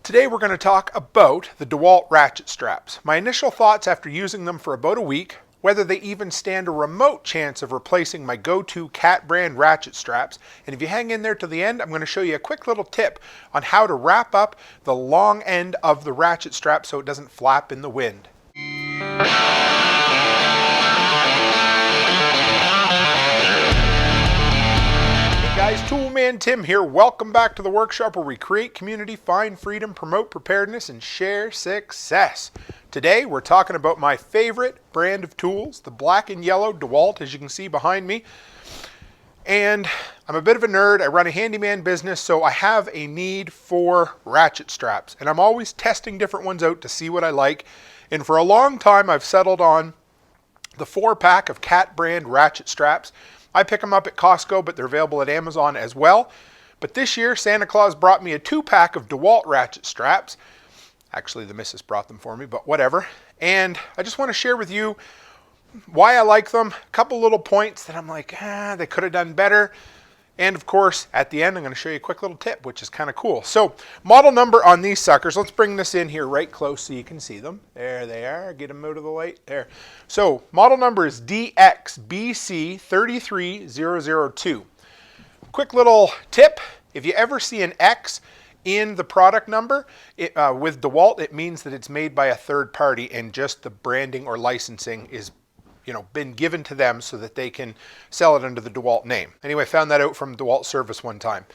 Today we're going to talk about the Dewalt ratchet straps. My initial thoughts after using them for about a week, whether they even stand a remote chance of replacing my go-to cat brand ratchet straps, and if you hang in there to the end, I'm going to show you a quick little tip on how to wrap up the long end of the ratchet strap so it doesn't flap in the wind. Guys, Toolman Tim here. Welcome back to the workshop where we create community, find freedom, promote preparedness, and share success. Today we're talking about my favorite brand of tools, the black and yellow Dewalt, as you can see behind me. And I'm a bit of a nerd. I run a handyman business, so I have a need for ratchet straps. And I'm always testing different ones out to see what I like. And for a long time I've settled on the 4-pack of cat brand ratchet straps. I pick them up at Costco, but they're available at Amazon as well. But this year, Santa Claus brought me a 2-pack of Dewalt ratchet straps. Actually, the missus brought them for me, but whatever. And I just want to share with you why I like them. A couple little points that I'm like, they could have done better. And of course, at the end, I'm going to show you a quick little tip, which is kind of cool. So, model number on these suckers. Let's bring this in here right close so you can see them. There they are. Get them out of the light. There. So, model number is DXBC33002. Quick little tip. If you ever see an X in the product number, with DeWalt, it means that it's made by a third party and just the branding or licensing is been given to them so that they can sell it under the DeWalt name. Anyway, I found that out from DeWalt service one time.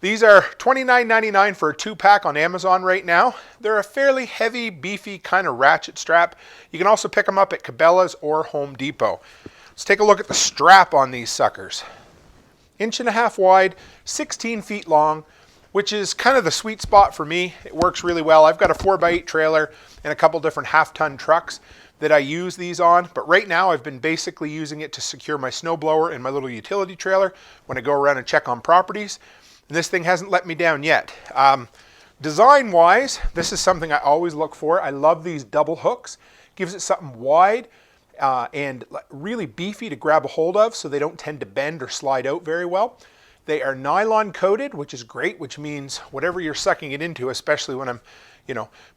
These are $29.99 for a 2-pack on Amazon right now. They're a fairly heavy, beefy kind of ratchet strap. You can also pick them up at Cabela's or Home Depot. Let's take a look at the strap on these suckers. 1.5 wide, 16 feet long, which is kind of the sweet spot for me. It works really well. I've got a 4x8 trailer and a couple different half-ton trucks that I use these on, but right now I've been basically using it to secure my snowblower and my little utility trailer when I go around and check on properties. And this thing hasn't let me down yet. Design-wise, this is something I always look for. I love these double hooks. Gives it something wide and really beefy to grab a hold of so they don't tend to bend or slide out very well. They are nylon coated, which is great, which means whatever you're sucking it into, especially when I'm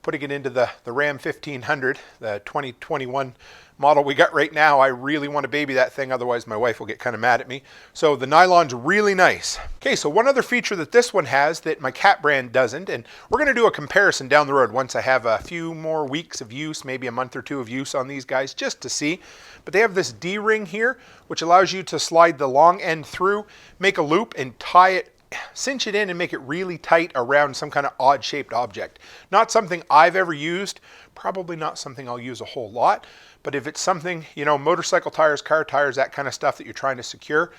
putting it into the Ram 1500, the 2021 model we got right now. I really want to baby that thing, otherwise my wife will get kind of mad at me. So the nylon's really nice. Okay, so one other feature that this one has that my cat brand doesn't, and we're going to do a comparison down the road once I have a few more weeks of use, maybe a month or two of use on these guys, just to see. But they have this D-ring here, which allows you to slide the long end through, make a loop, and tie it, cinch it in and make it really tight around some kind of odd shaped object. Not something I've ever used, probably not something I'll use a whole lot, but if it's something, motorcycle tires, car tires, that kind of stuff that you're trying to secure,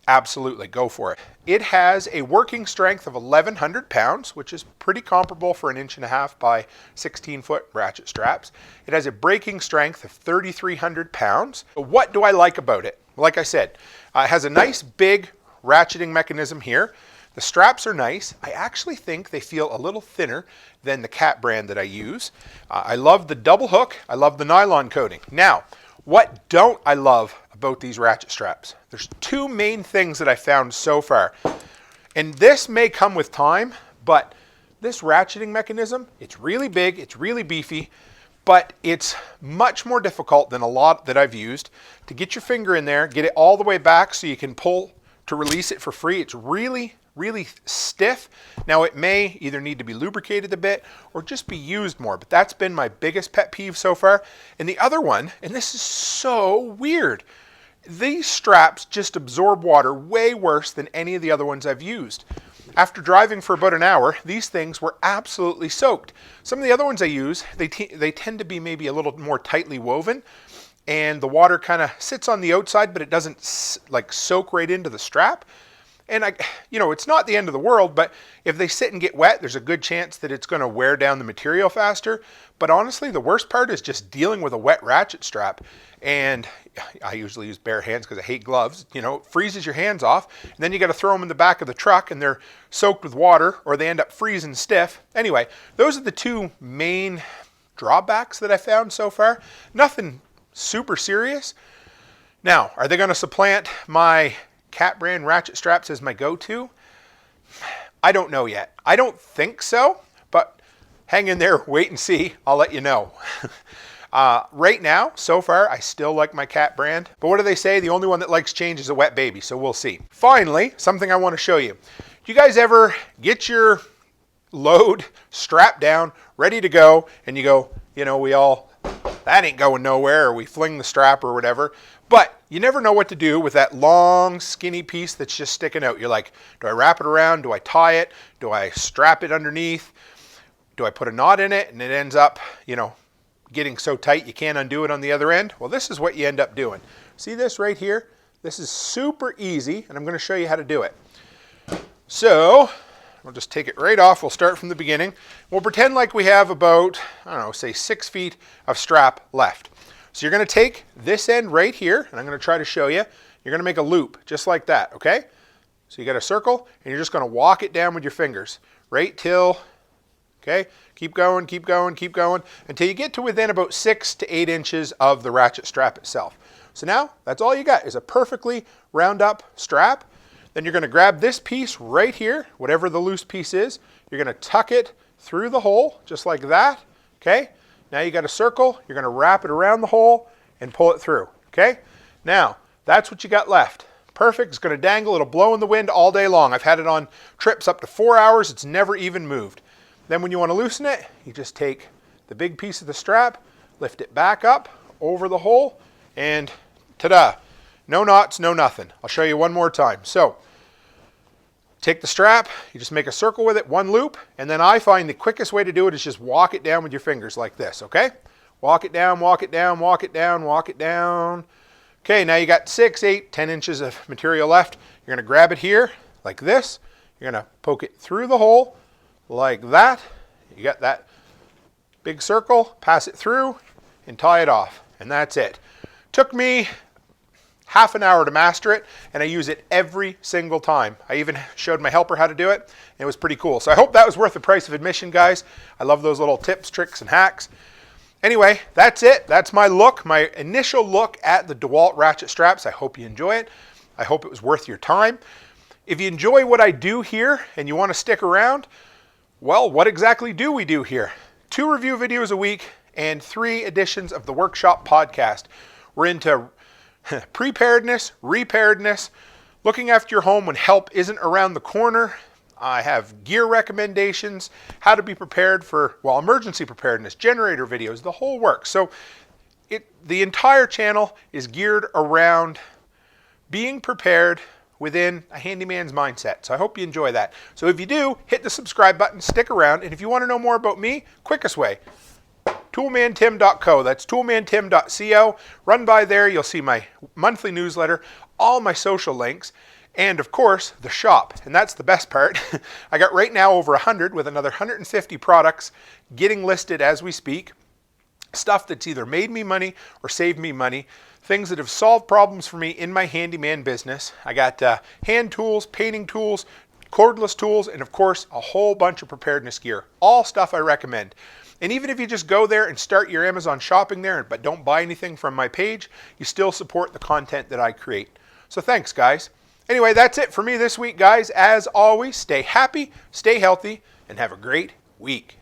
absolutely go for it. It has a working strength of 1,100 pounds, which is pretty comparable for an 1.5 by 16 foot ratchet straps. It has a braking strength of 3,300 pounds. What do I like about it? Like I said, it has a nice big ratcheting mechanism here. The straps are nice. I actually think they feel a little thinner than the cat brand that I use. I love the double hook. I love the nylon coating. Now, what don't I love about these ratchet straps? There's 2 main things that I found so far. And this may come with time, but this ratcheting mechanism, it's really big, it's really beefy, but it's much more difficult than a lot that I've used to get your finger in there, get it all the way back so you can pull to release it for free. It's really, really stiff. Now it may either need to be lubricated a bit or just be used more, but that's been my biggest pet peeve so far. And the other one, and this is so weird, these straps just absorb water way worse than any of the other ones I've used. After driving for about an hour, these things were absolutely soaked. Some of the other ones I use, they tend to be maybe a little more tightly woven, and the water kind of sits on the outside, but it doesn't like soak right into the strap. And it's not the end of the world, but if they sit and get wet, there's a good chance that it's going to wear down the material faster. But honestly, the worst part is just dealing with a wet ratchet strap. And I usually use bare hands because I hate gloves. It freezes your hands off, and then you got to throw them in the back of the truck and they're soaked with water or they end up freezing stiff. Anyway, those are the 2 main drawbacks that I found so far. Nothing super serious. Now, are they going to supplant my cat brand ratchet straps as my go-to? I don't know yet. I don't think so, but hang in there, wait and see. I'll let you know. Right now, so far, I still like my cat brand. But what do they say? The only one that likes change is a wet baby, so we'll see. Finally, something I want to show you. Do you guys ever get your load strapped down, ready to go, and you go, you know, that ain't going nowhere, or we fling the strap or whatever, but you never know what to do with that long, skinny piece that's just sticking out. You're like, do I wrap it around? Do I tie it? Do I strap it underneath? Do I put a knot in it and it ends up, you know, getting so tight you can't undo it on the other end? Well, this is what you end up doing. See this right here? This is super easy, and I'm going to show you how to do it. So we'll just take it right off. We'll start from the beginning. We'll pretend like we have about, I don't know, say 6 feet of strap left. So you're going to take this end right here, and I'm going to try to show you. You're going to make a loop just like that, okay? So you got a circle, and you're just going to walk it down with your fingers right till, okay? Keep going, keep going, keep going, until you get to within about 6 to 8 inches of the ratchet strap itself. So now, that's all you got is a perfectly round up strap. Then you're going to grab this piece right here, whatever the loose piece is. You're going to tuck it through the hole, just like that, okay? Now you got a circle. You're going to wrap it around the hole and pull it through, okay? Now, that's what you got left. Perfect. It's going to dangle. It'll blow in the wind all day long. I've had it on trips up to 4 hours. It's never even moved. Then when you want to loosen it, you just take the big piece of the strap, lift it back up over the hole, and ta-da! No knots, no nothing. I'll show you one more time. So, take the strap, you just make a circle with it, one loop, and then I find the quickest way to do it is just walk it down with your fingers like this, okay? Walk it down, walk it down, walk it down, walk it down. Okay, now you got 6, 8, 10 inches of material left. You're going to grab it here like this. You're going to poke it through the hole like that. You got that big circle, pass it through, and tie it off. And that's it. Took me half an hour to master it, and I use it every single time. I even showed my helper how to do it, and it was pretty cool. So I hope that was worth the price of admission, guys. I love those little tips, tricks, and hacks. Anyway, that's it. That's my look, my initial look at the Dewalt ratchet straps. I hope you enjoy it. I hope it was worth your time. If you enjoy what I do here and you want to stick around, well, what exactly do we do here? 2 review videos a week and 3 editions of the Workshop podcast. We're into preparedness, reparedness, looking after your home when help isn't around the corner. I have gear recommendations, how to be prepared for, well, emergency preparedness, generator videos, the whole works. So the entire channel is geared around being prepared within a handyman's mindset. So I hope you enjoy that. So if you do, hit the subscribe button, stick around, and if you want to know more about me, quickest way, toolmantim.co. That's toolmantim.co. Run by there. You'll see my monthly newsletter, all my social links, and of course, the shop. And that's the best part. I got right now over 100 with another 150 products getting listed as we speak. Stuff that's either made me money or saved me money. Things that have solved problems for me in my handyman business. I got hand tools, painting tools, cordless tools, and of course, a whole bunch of preparedness gear. All stuff I recommend. And even if you just go there and start your Amazon shopping there, but don't buy anything from my page, you still support the content that I create. So thanks, guys. Anyway, that's it for me this week, guys. As always, stay happy, stay healthy, and have a great week.